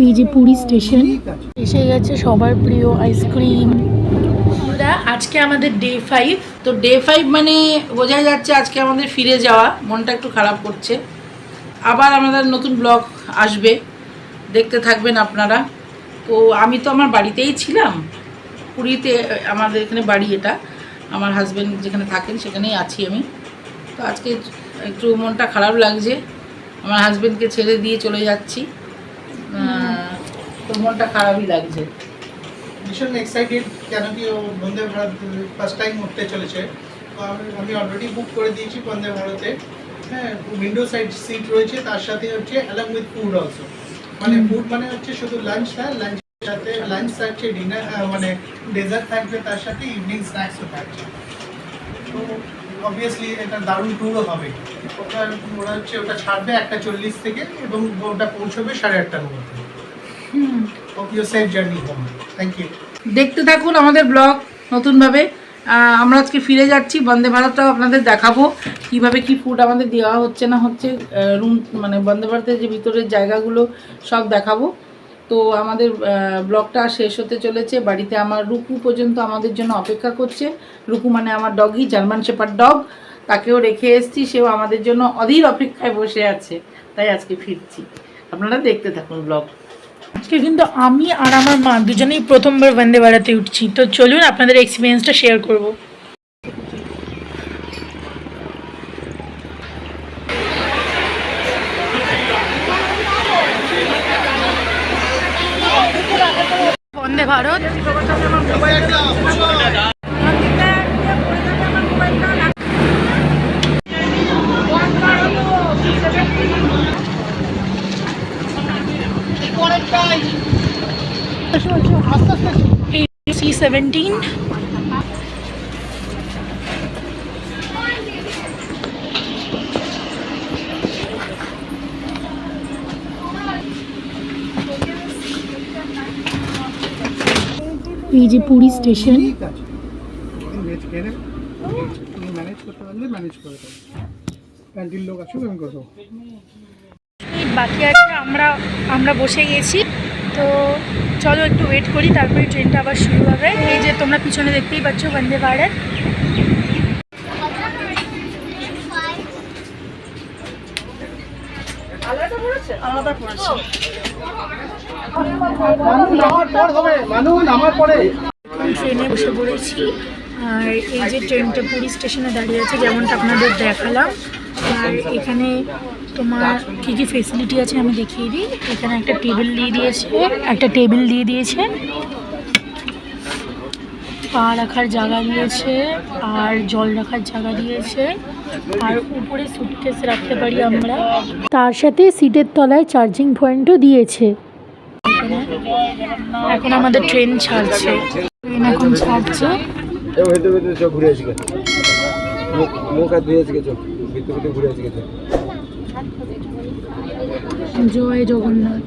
এই যে পুরী স্টেশন এসে গেছে, সবার প্রিয় আইসক্রিম। আজকে আমাদের ডে 5। তো ডে 5 মানে বোঝাই যাচ্ছে আজকে আমাদের ফিরে যাওয়া। মনটা একটু খারাপ করছে। আবার আমাদের নতুন ব্লগ আসবে, দেখতে থাকবেন আপনারা। তো আমি তো আমার বাড়িতেই ছিলাম, পুরীতে আমাদের এখানে বাড়ি, এটা আমার হাজব্যান্ড যেখানে থাকেন সেখানেই আছি আমি। তো আজকে একটু মনটা খারাপ লাগছে, আমার হাজব্যান্ডকে ছেড়ে দিয়ে চলে যাচ্ছি। তো মনটা খারাপই লাগছে। ভীষণ এক্সাইটেড, কেন কি ও বন্দে ভারত ফার্স্ট টাইম উঠতে চলেছে। তো আমি অলরেডি বুক করে দিয়েছি বন্দে ভারতে। হ্যাঁ, উইন্ডো সাইড সিট রয়েছে, তার সাথে হচ্ছে অ্যালং উইথ ফুড অলসো। মানে ফুড মানে হচ্ছে শুধু লাঞ্চ না, লাঞ্চের সাথে লাঞ্চ থাকছে, ডিনার মানে ডেজার্ট থাকবে, তার সাথে ইভিনিং স্ন্যাক্সও থাকছে। তো অবভিয়াসলি এটা দারুণ ট্যুরও হবে। ওরা হচ্ছে ওটা ছাড়বে 1:40 থেকে এবং ওটা পৌঁছবে 8:30টার মধ্যে। Hope you safe journey home. Thank you. দেখতে থাকুন আমাদের ব্লগ নতুনভাবে। আমরা আজকে ফিরে যাচ্ছি, বন্দে ভারতটাও আপনাদের দেখাবো কিভাবে কি ফুড আমাদের দেওয়া হচ্ছে না হচ্ছে, রুম মানে বন্দে ভারতের যে ভিতরের জায়গাগুলো সব দেখাবো। তো আমাদের ব্লগটা শেষ হতে চলেছে। বাড়িতে আমার রুকু পর্যন্ত আমাদের জন্য অপেক্ষা করছে। রুকু মানে আমার ডগি, জার্মান শেপার্ড ডগ, তাকেও রেখে এসেছি, সেও আমাদের জন্য অধীর অপেক্ষায় বসে আছে। তাই আজকে ফিরছি, আপনারা দেখতে থাকুন ব্লগ। আজকে কিন্তু আমি আর আমার মা দুজনেই প্রথমবার বন্দে ভারতে উঠছি। তো চলুন আপনাদের এক্সপিরিয়েন্সটা শেয়ার করব। বন্দে ভারত C-17। এই যে পুরী স্টেশন। ম্যানেজ করতে পারলে ম্যানেজ করে দেবো, ক্যান্টিন লোক আসুক, আমি করবো। বাকি আছে, আমরা বসে গেছি। তো চলো একটু ওয়েট করি, তারপরে ট্রেনটা আবার শুরু হবে। এই যে তোমরা পিছনে দেখতেই পাচ্ছ বন্দে ভারত। ট্রেনে বসে পড়েছি, আর এই যে ট্রেনটা পুরী স্টেশনে দাঁড়িয়ে আছে যেমনটা আপনাদের দেখালাম। আর এখানে তোমার কী কী ফেসিলিটি আছে আমি দেখিয়ে দিই। এখানে একটা টেবিল দিয়ে দিয়েছে, পা রাখার জায়গা দিয়েছে, আর জল রাখার জায়গা দিয়েছে, আর উপরে সুটকেস রাখতে পারি আমরা। তার সাথে সিটের তলায় চার্জিং পয়েন্টও দিয়েছে। এখন আমাদের ট্রেন ছাড়ছে, জয় জগন্নাথ,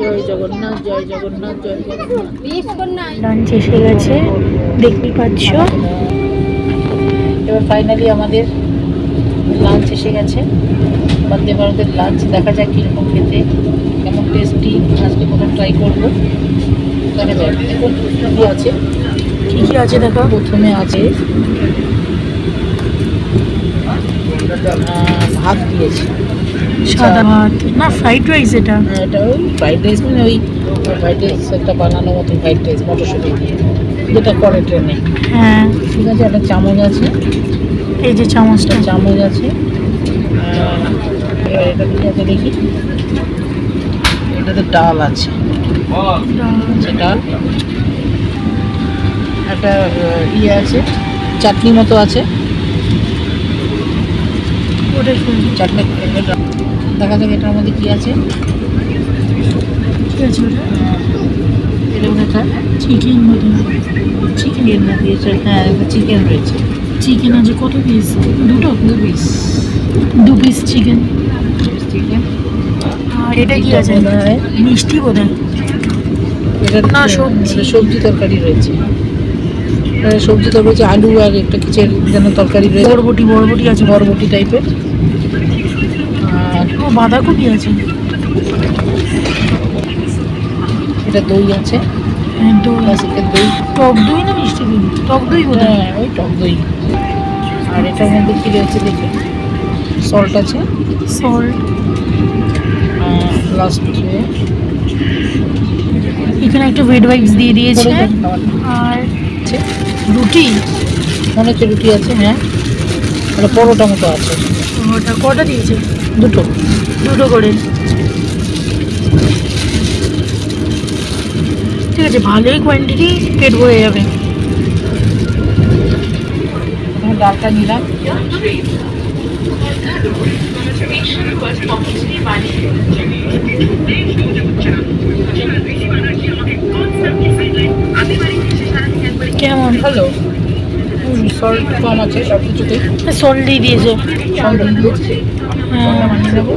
জয় জগন্নাথ, জয় জগন্নাথ, জয় জগন্নাথ। লাঞ্চ এসে গেছে, দেখতেই পাচ্ছ। এবার ফাইনালি আমাদের লাঞ্চ এসে গেছে, বন্দে ভারতের লাঞ্চ। দেখা যাক কীরকম খেতে, কেমন টেস্টি। আজকে প্রথম ট্রাই করবো, দেখা যাক এখন কী আছে। কী আছে দেখো, প্রথমে আছে ভাত দিয়েছে, সাদা ভাত না ফ্রাইড রাইস। এটা ওই ফ্রাইড রাইস, মানে ওই ফ্রাইড রাইস একটা বানানো মতো ফ্রাইড রাইস মটরশুঁটি দিয়ে, যেটা করে ট্রেনে। হ্যাঁ ঠিক আছে। একটা চামচ আছে, এই যে চামচ আছে। এবার এটা কি আছে দেখি, এটাতে ডাল আছে, ডাল। একটা ইয়ে আছে, চাটনি মতো আছে, চাটনি। দেখা যাক এটার মধ্যে কি আছে। চিকেন দিয়েছে, হ্যাঁ চিকেন রয়েছে। চিকেন আছে কত পিস? দু পিস চিকেন। আর এটা কি আছে? মিষ্টি বোধহয়, এটা না সবজি তরকারি রয়েছে। সবজি তরকারি, আলু আর একটা কিচের যেন তরকারি রয়েছে। বরবটি আছে, বরবটি টাইপের। আর বাঁধাকপি আছে। এটা দই আছে, হ্যাঁ, দই, ক্লাসিকের দই। টক দই না মিষ্টি দই? টক দই বোধ হয়। হ্যাঁ ওই টক দই। আর এটার মধ্যে কী রয়েছে দেখি, সল্ট আছে, সল্ট। লাস্টে এখানে একটা রেড ওয়াইপস দিয়ে দিয়েছে। আর আছে, রুটি, মনে হচ্ছে রুটি আছে, হ্যাঁ, মানে পরোটা মতো আছে। ওটা কটা দিয়েছে? দুটো। দুটো করে। ঠিক আছে, ভালোই কোয়ান্টিটি, পেট ভরে যাবে। এখন ডালটা নিলাম। কেমন? ভালো, সল্ট কম আছে সব কিছুতেই। সল্ট দিয়ে দিয়েছে। সল্ট দিয়ে দিয়েছি, হ্যাঁ, মানিয়ে নেবো।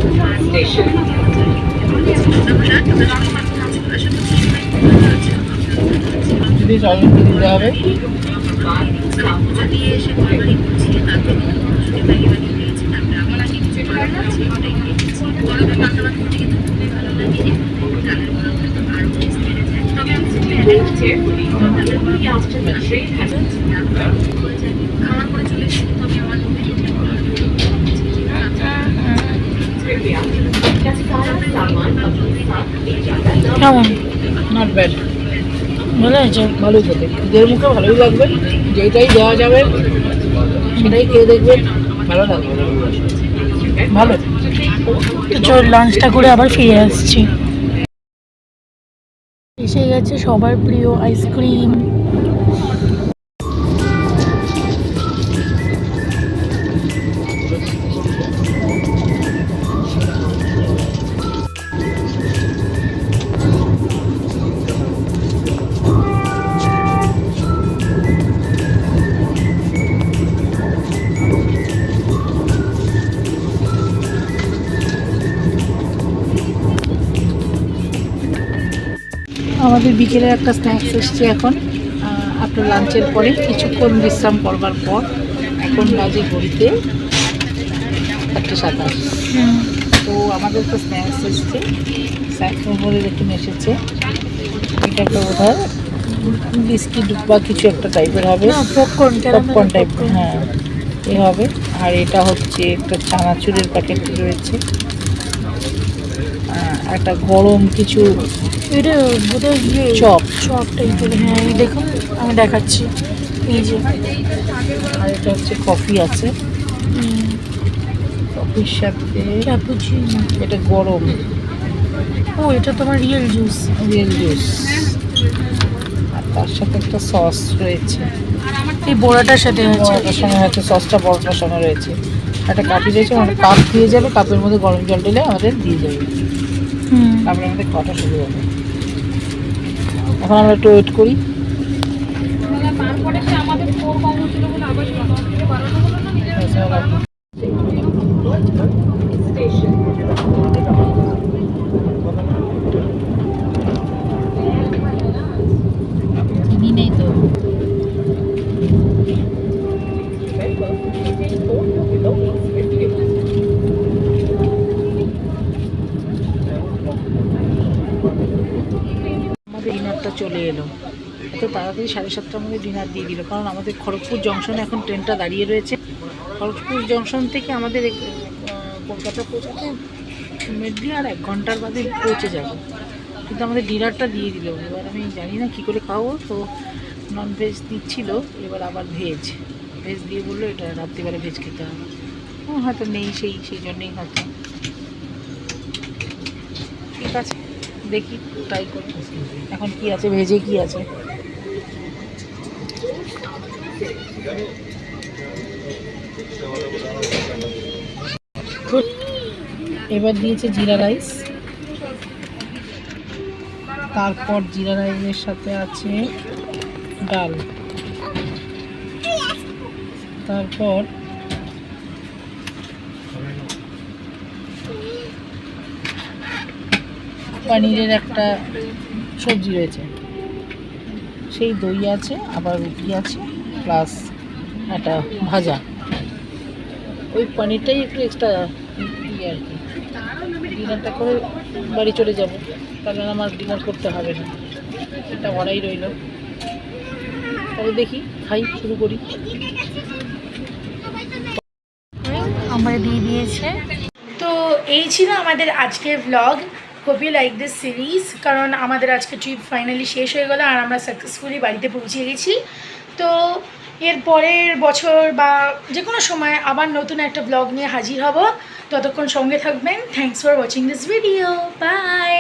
যদি সল্ট দিতে হবে। কেমন? নট ব্যাড, ভালো হয়েছে। ভালোই খেতে, নিজের মুখে ভালোই লাগবে। যেটাই দেওয়া যাবে সেটাই খেয়ে দেখবেন, ভালো লাগবে, ভালো। তো চল লাঞ্চটা করে আবার ফিরে আসছি। এসে গেছে সবার প্রিয় আইসক্রিম। আমাদের বিকেলের একটা স্ন্যাক্স এসছে এখন, আফটার লাঞ্চের পরে কিছুক্ষণ বিশ্রাম করবার পর। এখন বাজে ঘড়িতে 8:27। তো আমাদের তো স্ন্যাক্স এসছে, স্ন্যাক্স বলে দেখুন এসেছে। এটা একটা বোধ হয় বিস্কিট বা কিছু একটা টাইপের হবে, পপকর্ন, পপকর্ন টাইপ, হ্যাঁ এ হবে। আর এটা হচ্ছে একটা চানাচুরের প্যাকেট রয়েছে, একটা গরম কিছু এটা বোধহয় ইয়ে চপ। চপ টাইপের। হ্যাঁ, এই দেখুন আমি দেখাচ্ছি, এই যে। আর এটা হচ্ছে কফি আছে, কফির সাথে ক্যাপুচিনো। এটা গরম ও, এটা তোমার রিয়েল জুস। Real juice. আর তার সাথে একটা সস রয়েছে, এই বড়াটার সাথে আছে। বড়টার সঙ্গে হয়তো সসটা বড়টার সঙ্গে রয়েছে। একটা কাপি রয়েছে, মানে কাপ দিয়ে যাবে, কাপের মধ্যে গরম জল ঢেলে আমাদের দিয়ে যাবে, তারপরে আমাদের খাওয়াটা শুরু হবে। এখন আমরা একটু ওয়েট করি। চিনি নেই তো। আমাদের ডিনারটা চলে এলো, এত তাড়াতাড়ি 7:30টার মধ্যে ডিনার দিয়ে দিল, কারণ আমাদের খড়গপুর জংশনে এখন ট্রেনটা দাঁড়িয়ে রয়েছে। খড়গপুর জংশন থেকে আমাদের কলকাতা পৌঁছাতে মেবি আর 1 ঘন্টার বাদে পৌঁছে যাব, কিন্তু আমাদের ডিনারটা দিয়ে দিল। এবার আমি জানি না কী করে খাবো, তো ননভেজ দিচ্ছিল, এবার আবার ভেজ দিয়ে বললো এটা রাত্রিবেলা ভেজ খেতে হবে। হয়তো নেই, সেই জন্যেই হয়তো। ঠিক আছে, দেখি ট্রাই করি এখন কি আছে, ভেজে কি আছে। এবার দিয়েছে জিরা রাইস, তারপর জিরা রাইসের সাথে আছে ডাল, তারপর পনিরের একটা সবজি রয়েছে, সেই দই আছে, আবার রুটি আছে, প্লাস একটা ভাজা। ওই পনিরটাই একটু এক্সট্রা ইয়ে আর কি, ডিনারটা করে বাড়ি চলে যাব, তাহলে আমার ডিনার করতে হবে না, এটা ভরাই রইল। তাহলে দেখি খাই, শুরু করি। আমার দিয়ে দিয়েছে। তো এই ছিল আমাদের আজকের blog. Hope you like this series, কারণ আমাদের আজকে ট্রিপ ফাইনালি শেষ হয়ে গেলো আর আমরা সাকসেসফুলি বাড়িতে পৌঁছে গেছি। তো এর পরের বছর বা যে কোনো সময় আবার নতুন একটা ব্লগ নিয়ে হাজির হব। ততক্ষণ সঙ্গে থাকবেন। Thanks for watching this video. By.